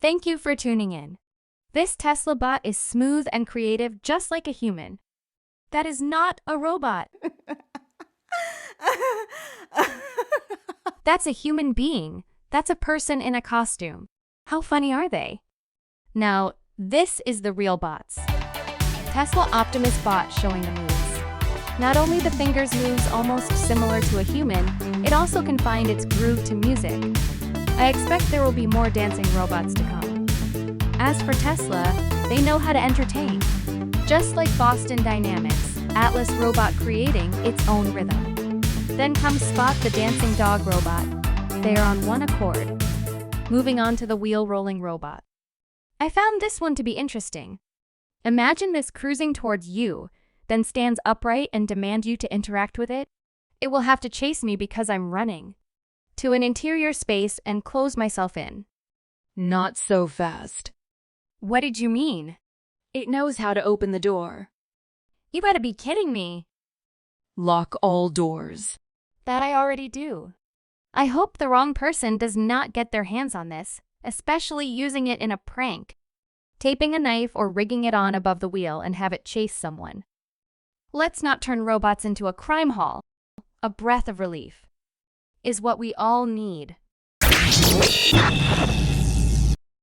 Thank you for tuning in. This Tesla bot is smooth and creative just like a human. That is not a robot. That's a human being. That's a person in a costume. How funny are they? Now, this is the real bots. Tesla Optimus bot showing the moves. Not only the fingers moves almost similar to a human, it also can find its groove to music. I expect there will be more dancing robots to come. As for Tesla, they know how to entertain. Just like Boston Dynamics, Atlas robot creating its own rhythm. Then comes Spot the dancing dog robot. They are on one accord. Moving on to the wheel-rolling robot. I found this one to be interesting. Imagine this cruising towards you, then stands upright and demand you to interact with it. It will have to chase me because I'm running to an interior space and close myself in. Not so fast. What did you mean? It knows how to open the door. You gotta be kidding me. Lock all doors. That I already do. I hope the wrong person does not get their hands on this, especially using it in a prank. Taping a knife or rigging it on above the wheel and have it chase someone. Let's not turn robots into a crime hall. A breath of relief is what we all need.